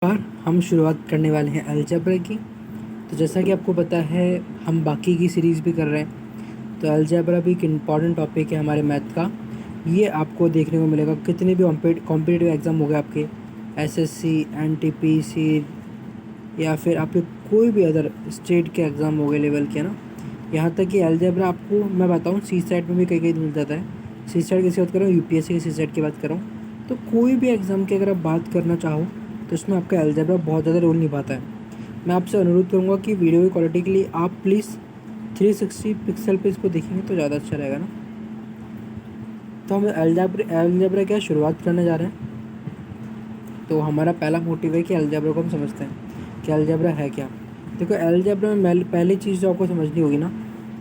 और हम शुरुआत करने वाले हैं अलजेब्रा की। तो जैसा कि आपको पता है हम बाकी की सीरीज़ भी कर रहे हैं, तो अलजेब्रा भी एक इम्पॉर्टेंट टॉपिक है हमारे मैथ का। ये आपको देखने को मिलेगा कितने भी कॉम्पिटिटिव एग्ज़ाम हो गए आपके, एसएससी, एनटीपीसी या फिर आपके कोई भी अदर स्टेट के एग्ज़ाम हो गए लेवल के, ना। यहाँ तक कि अलजेब्रा आपको मैं बताऊँ सी सेट में भी कई कई मिल जाता है। सी सेट की बात कर रहा हूँ, यूपीएससी की सी सेट की बात कर रहा हूँ। तो कोई भी एग्ज़ाम की अगर आप बात करना चाहो तो इसमें आपका अलजेब्रा बहुत ज़्यादा रोल निभाता है। मैं आपसे अनुरोध करूँगा कि वीडियो की क्वालिटी के लिए आप प्लीज़ 360 पिक्सल पे इसको देखेंगे तो ज़्यादा अच्छा रहेगा, ना। तो हम अलजेब्रा क्या शुरुआत करने जा रहे हैं। तो हमारा पहला मोटिव है कि अलजेब्रा को हम समझते हैं कि अलजेब्रा है क्या। देखो, अलजेब्रा में पहली चीज़ जो आपको समझनी होगी ना,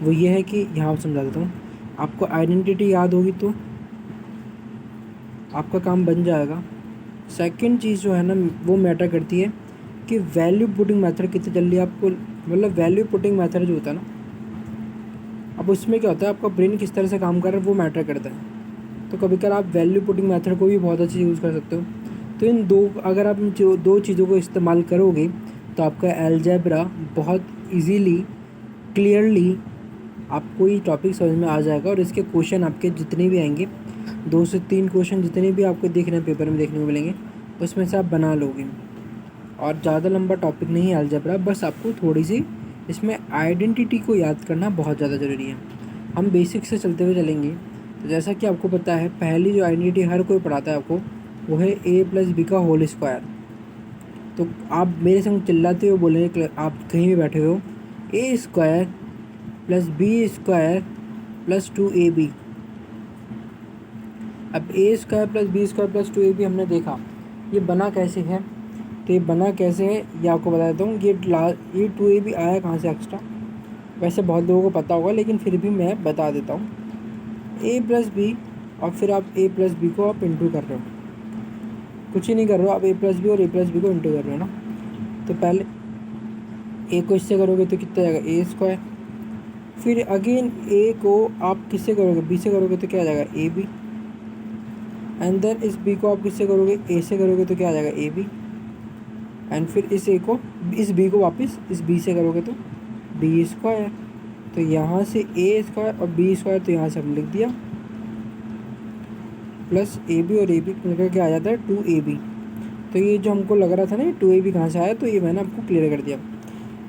वो ये है कि यहाँ समझा देता हूँ। आपको आइडेंटिटी याद होगी तो आपका काम बन जाएगा। सेकंड चीज़ जो है ना, वो मैटर करती है कि वैल्यू पुटिंग मेथड कितनी जल्दी आपको, मतलब वैल्यू पुटिंग मेथड जो होता है ना, अब उसमें क्या होता है, आपका ब्रेन किस तरह से काम कर रहा है वो मैटर करता है। तो कभी कभार आप वैल्यू पुटिंग मेथड को भी बहुत अच्छे यूज़ कर सकते हो। तो इन दो, अगर आप इन दो चीज़ों को इस्तेमाल करोगे तो आपका अलजेब्रा बहुत ईजीली, क्लियरली आपको ये टॉपिक समझ में आ जाएगा। और इसके क्वेश्चन आपके जितने भी आएंगे, 2 से 3 क्वेश्चन जितने भी आपको देखने पेपर में देखने को मिलेंगे, उसमें से आप बना लोगे। और ज़्यादा लंबा टॉपिक नहीं है अलजेब्रा, बस आपको थोड़ी सी इसमें आइडेंटिटी को याद करना बहुत ज़्यादा ज़रूरी है। हम बेसिक से चलते हुए चलेंगे। तो जैसा कि आपको पता है, पहली जो आइडेंटिटी हर कोई पढ़ाता है आपको, वो है ए प्लस बी का होल स्क्वायर। तो आप मेरे संग चिल्लाते हुए बोलेंगे, आप कहीं भी बैठे हुए हो, a square plus b square plus 2ab। अब a square plus b square plus 2ab हमने देखा, ये बना कैसे है। तो ये बना कैसे है ये आपको बता देता हूँ। ये 2ab आया कहाँ से एक्स्ट्रा, वैसे बहुत लोगों को पता होगा लेकिन फिर भी मैं बता देता हूँ। ए प्लस बी, और फिर आप ए प्लस बी को आप इंटू कर रहे हो, कुछ ही नहीं कर रहे हो, आप ए प्लस बी और ए प्लस बी को इंटू कर रहे हो ना। तो पहले ए को इससे करोगे तो कितना जाएगा, ए स्क्वायर। फिर अगेन ए को आप किससे करोगे, बी से करोगे तो क्या आ जाएगा, ए बी। एंड देन इस बी को आप किससे करोगे, ए से करोगे तो क्या आ जाएगा, ए बी। एंड फिर इस ए को, इस बी को वापस इस बी से करोगे तो बी स्क्वायर। तो यहाँ से ए स्क्वायर और बी स्क्वायर, तो यहाँ से हम लिख दिया, प्लस ए बी और ए बी मिलकर क्या आ जाता है, 2ab। तो ये जो हमको लग रहा था ना, ये 2ab कहाँ से आया, तो ये मैंने आपको क्लियर कर दिया।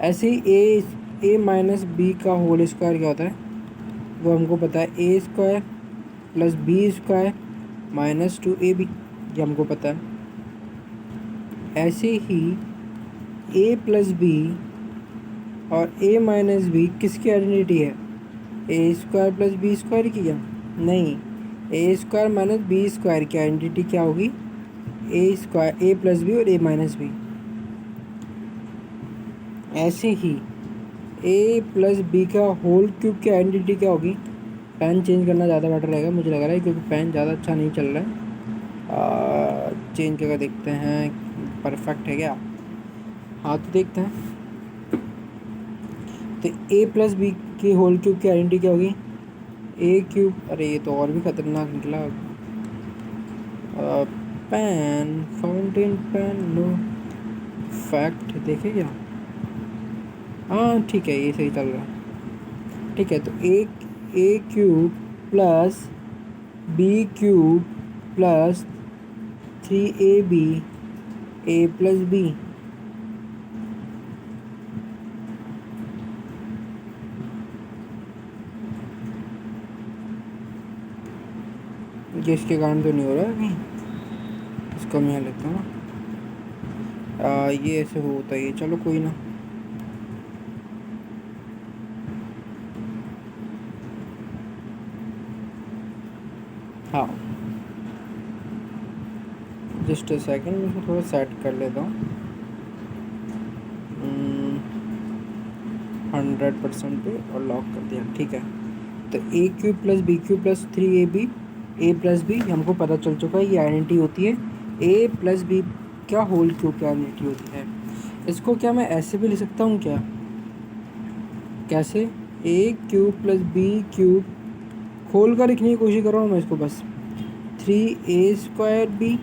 ऐसे ही ए माइनस बी का होल स्क्वायर क्या होता है, वो हमको पता है, a square plus b square minus 2ab, ये हमको पता है। ऐसे ही ए प्लस बी और ए माइनस बी किसकी आइडेंटिटी है, a square plus b square की, क्या नहीं, ए स्क्वायर माइनस बी स्क्वायर की आइडेंटिटी क्या होगी, ए स्क्वायर, ए प्लस बी और ए माइनस बी। ऐसे ही ए प्लस बी का होल क्यूब की आइडेंटिटी क्या होगी। पेन चेंज करना ज़्यादा बेटर रहेगा मुझे लग रहा है, क्योंकि पेन ज़्यादा अच्छा नहीं चल रहा है। चेंज करके देखते हैं परफेक्ट है क्या। हाँ, तो देखते हैं। तो ए प्लस बी की होल क्यूब की आइडेंटिटी क्या होगी, ए क्यूब। अरे ये तो और भी खतरनाक निकला। Pen, fountain pen, no fact देखे क्या। हाँ ठीक है, ये सही चल रहा है। ठीक है, तो a cube plus b cube plus 3ab a plus b. ये इसके कारण तो नहीं हो रहा है कहीं, इसको मैं यहाँ लेता हूँ ना। ये ऐसे होता है, चलो कोई ना। हाँ, जस्ट अ सेकेंड, मैं इसको थोड़ा सेट कर लेता हूँ 100% पे और लॉक कर दिया। ठीक है, तो a cube plus b cube plus 3ab a plus b हमको पता चल चुका है, ये आइडेंटिटी होती है ए प्लस बी क्या होल क्यूब की आइडेंटिटी होती है। इसको क्या मैं ऐसे भी लिख सकता हूँ क्या, कैसे, ए क्यूब प्लस बी क्यूब, खोल कर लिखने की कोशिश कर रहा हूँ मैं इसको, बस 3a square b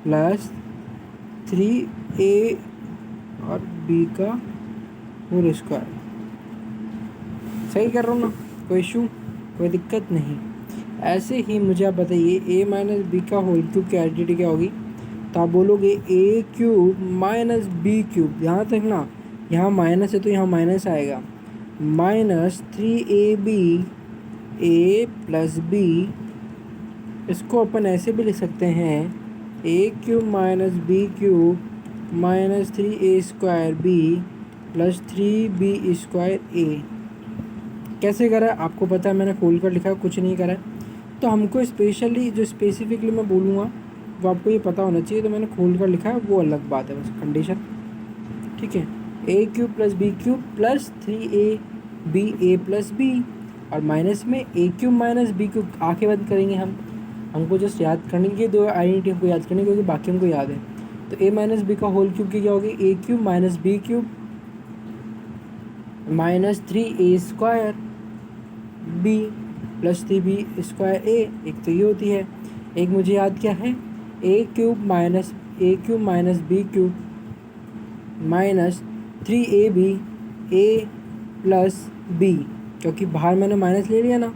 plus 3a और b का होल स्क्वायर। सही कर रहा हूँ ना, कोई इशू, कोई दिक्कत नहीं। ऐसे ही मुझे आप बताइए a माइनस बी का होल क्यूब की आइडेंटिटी क्या होगी। तो आप बोलोगे ए क्यूब माइनस बी क्यूब, यहाँ तक ना, यहाँ माइनस है तो यहाँ माइनस आएगा, minus 3ab a plus B. इसको अपन ऐसे भी लिख सकते हैं a cube minus b cube minus 3a square b plus 3b square a. कैसे करा है आपको पता है, मैंने खोल कर लिखा, कुछ नहीं करा है। तो हमको स्पेशली जो स्पेसिफिकली मैं बोलूँगा वो आपको ये पता होना चाहिए, तो मैंने खोल कर लिखा है, वो अलग बात है, बस कंडीशन। ठीक है, a cube plus b cube plus 3ab a plus b, और माइनस में a cube minus b cube. आंखें बंद करेंगे हमको जस्ट याद करनी है, दो आइडेंटिटी हमको याद करनी, क्योंकि बाकी हमको याद है। तो ए माइनस बी का होल क्यूब की क्या होगी, a cube minus b cube minus 3a square b plus 3b square a. एक तो ये होती है, एक मुझे याद क्या है, a cube minus b cube minus 3ab a plus b, क्योंकि बाहर मैंने माइनस ले लिया ना,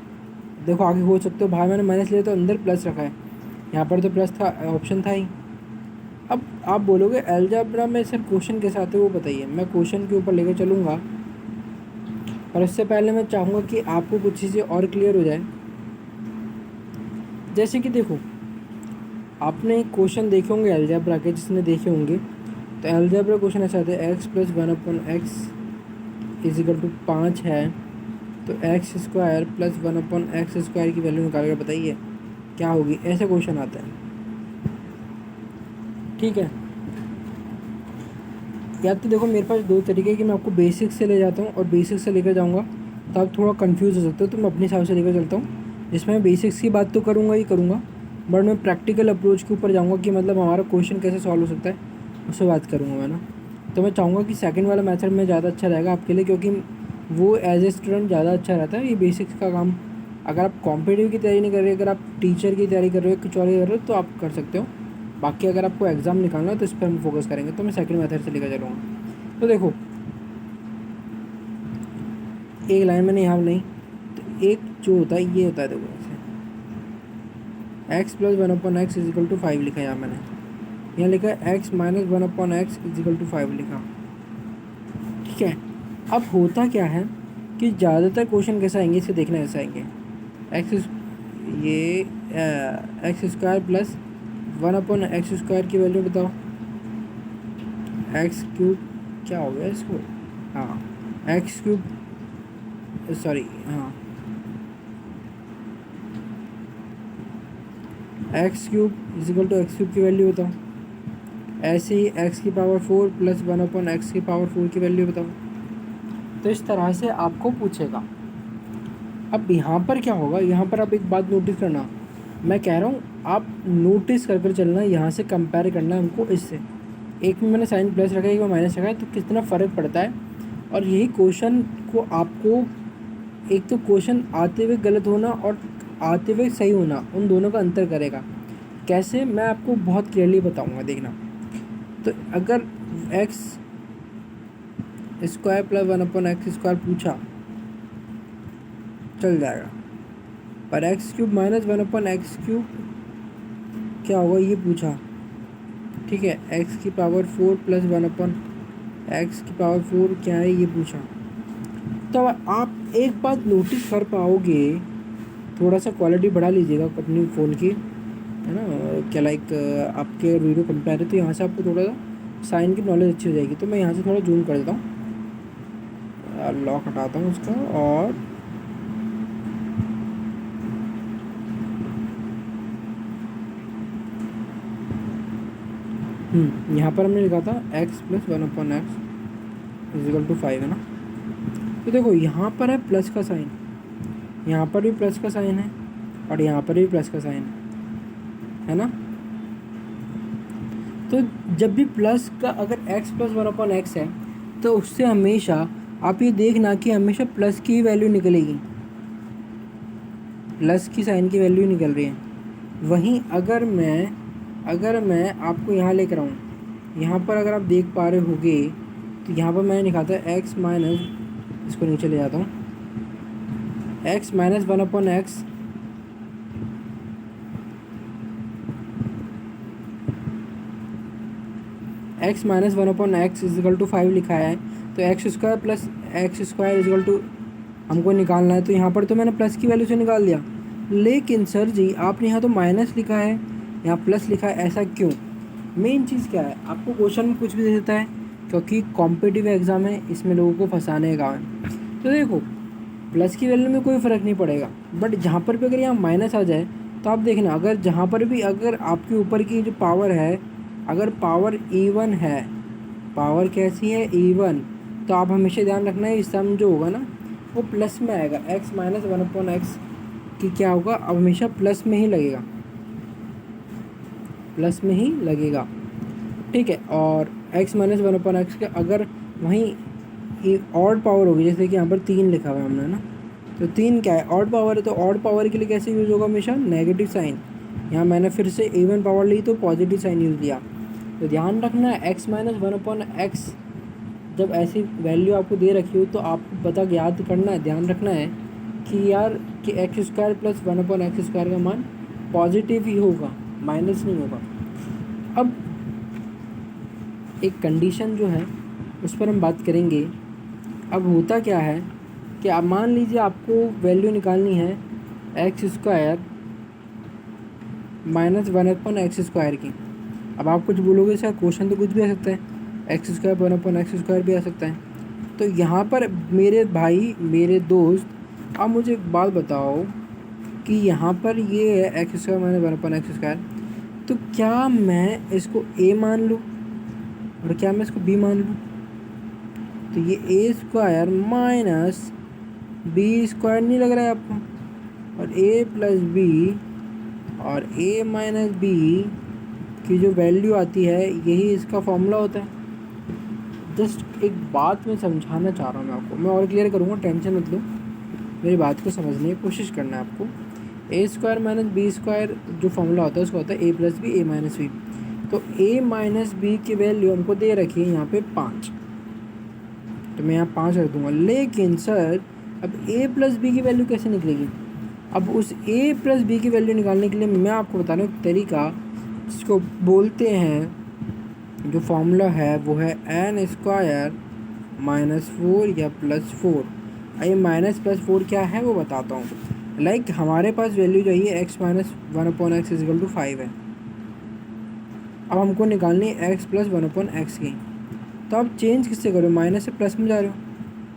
देखो आगे हो सकते हो, बाहर मैंने माइनस लिया तो अंदर प्लस रखा है, यहाँ पर तो प्लस था, ऑप्शन था ही। अब आप बोलोगे अलजेब्रा में सर क्वेश्चन के साथ है, वो बताइए। मैं क्वेश्चन के ऊपर लेकर चलूँगा, और उससे पहले मैं चाहूँगा कि आपको कुछ चीज़ें और क्लियर हो जाए। जैसे कि देखो, आपने क्वेश्चन देखे होंगे अलजेब्रा के, जिसने देखे होंगे, तो अलजेब्रा क्वेश्चन ऐसा आता है x plus 1/x is equal to 5 है, तो x square plus 1/x square की वैल्यू निकाल कर बताइए क्या होगी। ऐसा क्वेश्चन आता है, ठीक है। या तो देखो मेरे पास दो तरीके कि मैं आपको बेसिक से ले जाता हूँ और बेसिक से लेकर जाऊँगा, तो आप थोड़ा कंफ्यूज हो सकते हो, तो मैं अपने हिसाब से लेकर चलता हूँ, जिसमें मैं बेसिक्स की बात तो करूँगा ही करूँगा, बट मैं प्रैक्टिकल अप्रोच के ऊपर जाऊँगा कि मतलब हमारा क्वेश्चन कैसे सॉल्व हो सकता है, उससे बात करूँगा मैं ना। तो मैं चाहूँगा कि सेकंड वाला मेथड में ज़्यादा अच्छा रहेगा आपके लिए, क्योंकि वो एज ए स्टूडेंट ज़्यादा अच्छा रहता है। ये बेसिक्स का काम अगर आप कॉम्पिटिटिव की तैयारी नहीं कर रहे, अगर आप टीचर की तैयारी कर रहे हो, कुछ और कर रहे हो, तो आप कर सकते हो। बाकी अगर आपको एग्ज़ाम निकालना है तो इस पर हम फोकस करेंगे, तो मैं सेकंड मेथड से लेकर चलूँगा। तो देखो एक लाइन मैंने यहाँ नहीं, तो एक जो होता है ये होता है, देखो x plus 1/x is equal to 5 लिखा है यहाँ मैंने, यहाँ लिखा है x minus 1/x is equal to 5 लिखा, ठीक है। अब होता क्या है कि ज़्यादातर क्वेश्चन कैसे आएंगे, इसे देखना कैसे आएंगे, x square plus 1/x square की वैल्यू बताओ, एक्स क्यूब क्या हो गया इसको, हाँ एक्स क्यूब, सॉरी हाँ x cube is equal to x cube की वैल्यू बताओ। ऐसे ही एक्स की पावर 4 प्लस 1/x की पावर 4 की वैल्यू बताओ। तो इस तरह से आपको पूछेगा। अब यहाँ पर क्या होगा, यहाँ पर आप एक बात नोटिस करना, मैं कह रहा हूँ आप नोटिस कर कर चलना, यहाँ से कंपेयर करना हमको इससे। एक में मैंने साइन प्लस रखा है, एक में माइनस रखा है, तो कितना फ़र्क पड़ता है। और यही क्वेश्चन को आपको, एक तो क्वेश्चन आते हुए गलत होना और आते हुए सही होना, उन दोनों का अंतर करेगा। कैसे, मैं आपको बहुत क्लियरली बताऊँगा, देखना। तो अगर x square plus 1/x square पूछा चल जाएगा, पर x cube minus 1/x cube क्या होगा ये पूछा, ठीक है। एक्स की पावर 4 प्लस 1/x की पावर 4 क्या है ये पूछा। तो आप एक बात नोटिस कर पाओगे, थोड़ा सा क्वालिटी बढ़ा लीजिएगा अपनी फ़ोन की, है ना, क्या लाइक आपके वीडियो कंपेयर है, तो यहाँ से आपको थोड़ा सा साइन की नॉलेज अच्छी हो जाएगी। तो मैं यहाँ से थोड़ा जूम कर देता हूँ, लॉक हटाता हूँ उसका, और यहाँ पर हमने लिखा था x plus 1/x is equal to 5, है ना। तो देखो यहाँ पर है प्लस का साइन, यहाँ पर भी प्लस का साइन है, और यहाँ पर भी प्लस का साइन है ना। तो जब भी प्लस का, अगर x प्लस 1/x है, तो उससे हमेशा आप ये देखना कि हमेशा प्लस की वैल्यू निकलेगी, प्लस की साइन की वैल्यू निकल रही है। वहीं अगर मैं आपको यहाँ लेकर आऊँ, यहाँ पर अगर आप देख पा रहे होगे तो यहाँ पर मैंने लिखा था एक्स माइनस, इसको नीचे ले जाता हूँ, x minus one upon x x minus one upon x is equal to 5 लिखा है। तो x square plus x square is equal to हमको निकालना है। तो यहाँ पर तो मैंने प्लस की वैल्यू से निकाल दिया, लेकिन सर जी आपने यहाँ तो माइनस लिखा है, यहाँ प्लस लिखा है, ऐसा क्यों? मेन चीज़ क्या है, आपको क्वेश्चन में कुछ भी दे देता है क्योंकि कॉम्पिटिटिव एग्ज़ाम है, इसमें लोगों को फंसाने का काम है। तो देखो प्लस की वैल्यू में कोई फ़र्क नहीं पड़ेगा, बट जहाँ पर भी अगर यहाँ माइनस आ जाए तो आप देखना, अगर जहाँ पर भी अगर आपके ऊपर की जो पावर है, अगर पावर इवन है, पावर कैसी है, इवन, तो आप हमेशा ध्यान रखना है इस सम जो होगा ना वो प्लस में आएगा। X minus one upon x की क्या होगा, अब हमेशा प्लस में ही लगेगा, प्लस में ही लगेगा, ठीक है। और x minus one upon x का अगर वहीं ऑड पावर होगी, जैसे कि यहाँ पर 3 लिखा हुआ है हमने ना, तो 3 क्या है, ऑड पावर है, तो ऑड पावर के लिए कैसे यूज़ होगा, हमेशा नेगेटिव साइन। यहाँ मैंने फिर से इवन पावर ली तो पॉजिटिव साइन यूज़ किया। तो ध्यान रखना है x minus one upon x जब ऐसी वैल्यू आपको दे रखी हो तो आपको पता याद करना है, ध्यान रखना है कि यार कि x square plus one upon x square का मान पॉजिटिव ही होगा, माइनस नहीं होगा। अब एक कंडीशन जो है उस पर हम बात करेंगे। अब होता क्या है कि आप मान लीजिए आपको वैल्यू निकालनी है x square minus one upon x square की। अब आप कुछ बोलोगे सर क्वेश्चन तो कुछ भी आ सकता है, x square one upon x square भी आ सकता है। तो यहाँ पर मेरे भाई मेरे दोस्त, आप मुझे एक बात बताओ कि यहाँ पर ये है x square minus one upon x square, तो क्या मैं इसको ए मान लूँ और क्या मैं इसको बी मान लूँ? तो ये ए स्क्वायर माइनस बी स्क्वायर नहीं लग रहा है आपको, और ए प्लस बी और ए माइनस बी की जो वैल्यू आती है यही इसका फॉर्मूला होता है। जस्ट एक बात मैं समझाना चाह रहा हूँ मैं आपको, मैं और क्लियर करूँगा, टेंशन मत लो, मेरी बात को समझने की कोशिश करना है आपको। ए स्क्वायर माइनस बी स्क्वायर जो फॉर्मूला होता है उसका होता है a plus B A minus B. तो ए माइनस बी की वैल्यू हमको दे रखी है यहाँ पे 5, तो मैं यहाँ 5 रख दूँगा। लेकिन सर अब ए प्लस बी की वैल्यू कैसे निकलेगी? अब उस ए प्लस बी की वैल्यू निकालने के लिए मैं आपको बता रहा हूँ एक तरीका जिसको बोलते हैं, जो फॉर्मूला है वो है एन स्क्वायर माइनस 4 या प्लस 4। ये माइनस प्लस 4 क्या है वो बताता हूँ। लाइक हमारे पास वैल्यू जो है x minus one upon x is equal to 5 है। अब हमको निकालनी है x plus one upon x की, तो आप चेंज किससे करो, माइनस से प्लस में जा रहे हो।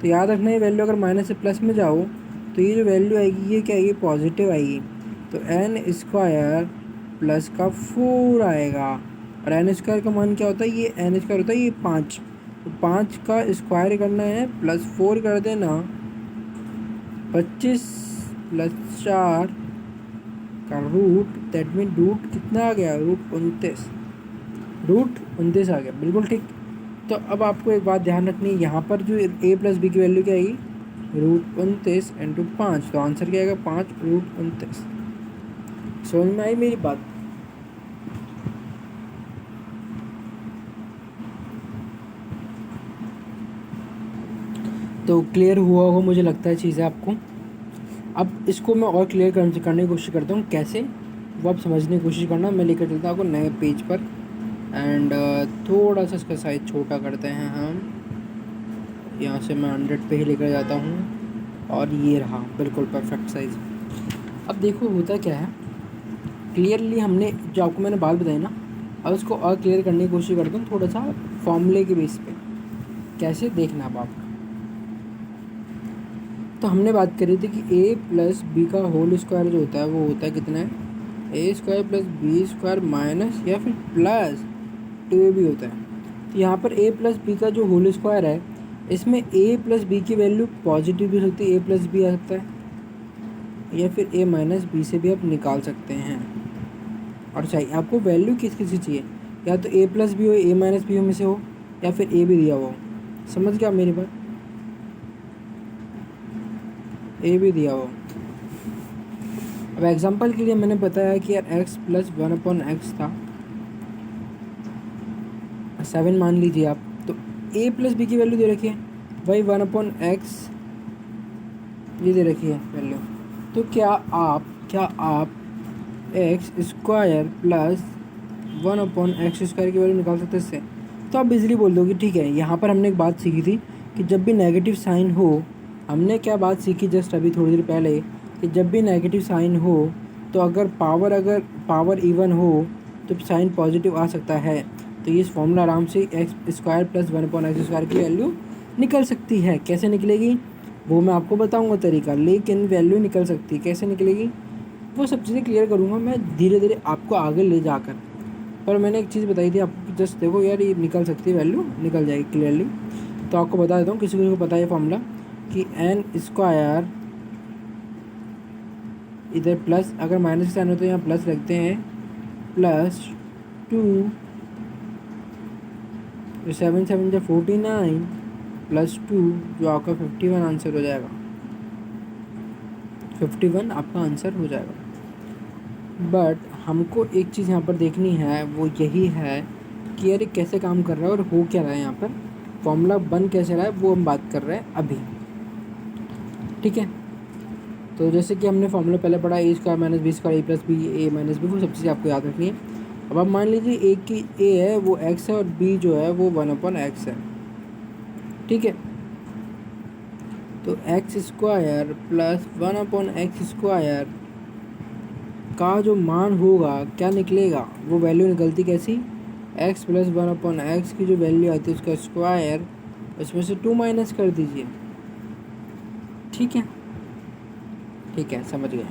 तो याद रखना ये वैल्यू अगर माइनस से प्लस में जाओ तो ये जो वैल्यू आएगी ये क्या आएगी, पॉजिटिव आएगी। तो एन स्क्वायर प्लस का 4 आएगा, और एन स्क्वायर का मान क्या होता है, ये एन स्क्वायर होता है ये 5। तो 5 का स्क्वायर करना है प्लस 4 कर देना, 25 प्लस 4 का रूट, दैट मीन रूट कितना आ गया, रूट 29 आ गया, बिल्कुल ठीक। तो अब आपको एक बात ध्यान रखनी है, यहाँ पर जो ए प्लस बी की वैल्यू क्या आएगी, रूट 29 इंटू 5, तो आंसर क्या आएगा 5 रूट 29। समझ में आई मेरी बात? तो क्लियर हुआ होगा मुझे लगता है चीज़ें आपको। अब इसको मैं और क्लियर करने की कोशिश करता हूँ, कैसे वो आप समझने की कोशिश करना। मैं लेकर चलता हूँ आपको नए पेज पर, एंड थोड़ा सा इसका साइज छोटा करते हैं हम। यहाँ से मैं 100 पे ही लेकर जाता हूँ, और ये रहा बिल्कुल परफेक्ट साइज़। अब देखो होता क्या है, क्लियरली हमने जो आपको मैंने बात बताई ना, अब उसको और क्लियर करने की कोशिश करता हूँ थोड़ा सा फॉर्मूले के बेस पे, कैसे देखना अब आप। तो हमने बात करी थी कि ए प्लस बी का होल स्क्वायर जो होता है वो होता है कितना है, a square plus b square minus या फिर प्लस 2 भी होता है। तो यहाँ पर ए प्लस बी का जो होल स्क्वायर है इसमें ए प्लस बी की वैल्यू पॉजिटिव भी हो सकती है, ए प्लस बी आ सकता है, या फिर ए माइनस बी से भी आप निकाल सकते हैं। और चाहिए आपको वैल्यू किस किस की चाहिए, या तो ए प्लस बी हो, ए माइनस बी में से हो, या फिर ए भी दिया हुआ हो। समझ गया मेरी बात, ए भी दिया हुआ। अब एग्जांपल के लिए मैंने बताया कि यार x plus one upon x था, 7 मान लीजिए आप। तो a प्लस बी की वैल्यू दे रखी है भाई 1/x, ये दे रखी है वैल्यू। तो क्या आप एक्स स्क्वायर प्लस 1/x² की वैल्यू निकाल सकते हैं इससे? तो आप इजीली बोल दोगे ठीक है। यहाँ पर हमने एक बात सीखी थी कि जब भी नेगेटिव साइन हो, हमने क्या बात सीखी जस्ट अभी थोड़ी देर पहले, कि जब भी नेगेटिव साइन हो तो अगर पावर इवन हो तो साइन पॉजिटिव आ सकता है। तो ये फॉर्मूला आराम से एक्स स्क्वायर प्लस 1/x² की वैल्यू निकल सकती है। कैसे निकलेगी वो मैं आपको बताऊंगा तरीका, लेकिन वैल्यू निकल सकती है। कैसे निकलेगी वो सब चीज़ें क्लियर करूँगा मैं धीरे धीरे आपको आगे ले जाकर। पर मैंने एक चीज़ बताई थी आपको, जस्ट देखो यार ये निकल सकती है, वैल्यू निकल जाएगी क्लियरली। तो आपको बता देता हूँ, किसी को पता है फॉर्मूला कि एन स्क्वायर, इधर प्लस, अगर माइनस का साइन हो तो यहाँ प्लस रखते हैं, प्लस 2 7 7 जो 49 प्लस 2 जो आपका 51 आंसर हो जाएगा। 51 आपका आंसर हो जाएगा। बट हमको एक चीज़ यहाँ पर देखनी है, वो यही है कि यार कैसे काम कर रहा है और हो क्या रहा है यहाँ पर, फॉर्मूला बन कैसे रहा है वो हम बात कर रहे हैं अभी। ठीक है, तो जैसे कि हमने फॉर्मूला पहले पढ़ा ए स्क्वायर माइनस बी स्क्वायर ए प्लस बी ए माइनस बी, वो सब चीज़ें आपको याद रखनी है। अब आप मान लीजिए ए की ए है वो एक्स है और बी जो है वो 1/x है। ठीक है, तो एक्स स्क्वायर प्लस 1/x² का जो मान होगा क्या निकलेगा, वो वैल्यू निकलती कैसी, x प्लस 1/x की जो वैल्यू आती है उसका स्क्वायर, उसमें से 2 माइनस कर दीजिए। ठीक है, ठीक है, समझ गए।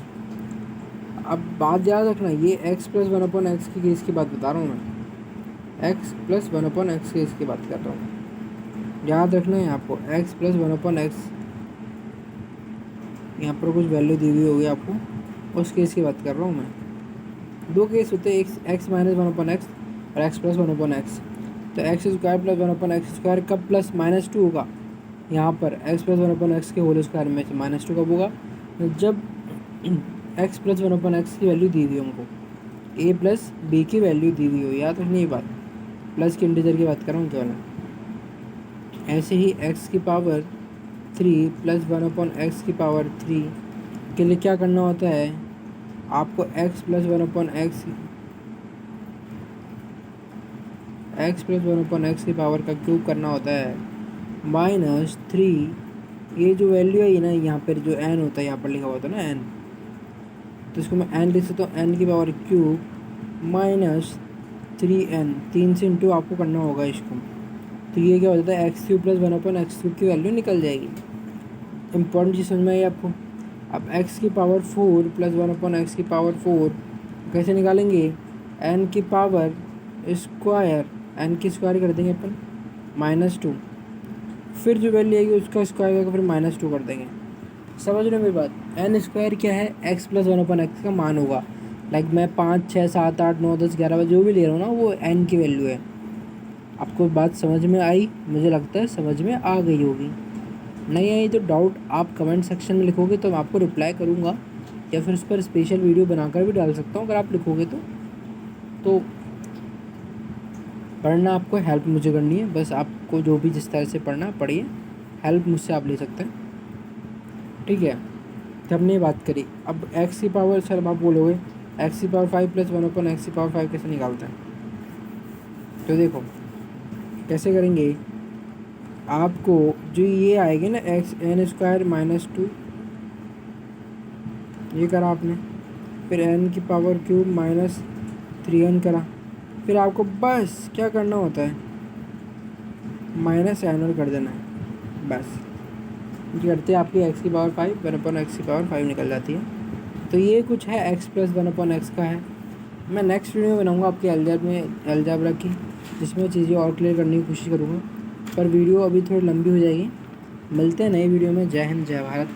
अब बात याद रखना, ये x प्लस 1/x की केस की बात बता रहा हूँ मैं, x प्लस 1/x केस की बात कर रहा हूँ। याद रखना है आपको x प्लस 1/x, यहाँ पर कुछ वैल्यू दी हुई होगी आपको, उस केस की बात कर रहा हूँ मैं। दो केस होते हैं, x माइनस 1/x और x प्लस 1/x। तो एक्स स्क्वायर प्लस 1/x² कब प्लस -2 होगा, यहाँ पर x प्लस 1/x के होल स्क्वायर में से -2 कब होगा, जब x प्लस 1/x की वैल्यू दी हुई हो हमको, a प्लस b की वैल्यू दी हुई हो। याद रखनी ये बात, प्लस के इंटीजर की बात कर रहा हूँ केवल। ऐसे ही x की पावर 3 प्लस 1/x की पावर 3 के लिए क्या करना होता है आपको, x प्लस 1/x की पावर का क्यूब करना होता है -3। ये जो वैल्यू है ना, यहाँ पर जो n होता है, यहाँ पर लिखा हुआ था ना n, तो इसको मैं n लिख सकता हूँ, n की पावर क्यूब -3n, 3 से इंटू आपको करना होगा इसको। तो ये क्या हो जाता है, x³ प्लस 1/x³ की वैल्यू निकल जाएगी। इंपॉर्टेंट चीज़ समझ में आई आपको। अब x की पावर 4 प्लस 1/x की पावर 4 कैसे निकालेंगे, n की पावर स्क्वायर, n की स्क्वायर कर देंगे अपन -2, फिर जो वैल्यू आएगी उसका स्क्वायर करके फिर -2 कर देंगे। समझ रहे हो मेरी बात। n स्क्वायर क्या है, x प्लस 1/x का मान होगा। लाइक मैं 5 6 7 8 9 10 11 जो भी ले रहा हूँ ना, वो n की वैल्यू है। आपको बात समझ में आई, मुझे लगता है समझ में आ गई होगी। नहीं आई तो डाउट आप कमेंट सेक्शन में लिखोगे तो मैं आपको रिप्लाई करूँगा, या फिर उस पर स्पेशल वीडियो बनाकर भी डाल सकता हूँ अगर आप लिखोगे तो पढ़ना आपको हेल्प मुझे करनी है, बस आपको जो भी जिस तरह से पढ़ना पढ़िए, हेल्प मुझसे आप ले सकते हैं। ठीक है, तो हमने ये बात करी। अब x की पावर, सर आप बोलोगे x की पावर 5 प्लस 1/x की पावर 5 कैसे निकालते हैं, तो देखो कैसे करेंगे। आपको जो ये आएगी ना n² -2, ये करा आपने, फिर n की पावर क्यूब -3n करा, फिर आपको बस क्या करना होता है, -n कर देना है बस। ये करते आपकी x की पावर 5 1/x की पावर 5 निकल जाती है। तो ये कुछ है x प्लस 1/x का है। मैं नेक्स्ट वीडियो में बनाऊंगा आपके अलजेब्रा की, जिसमें चीज़ें और क्लियर करने की कोशिश करूँगा, पर वीडियो अभी थोड़ी लंबी हो जाएगी। मिलते हैं नई वीडियो में। जय हिंद, जय भारत।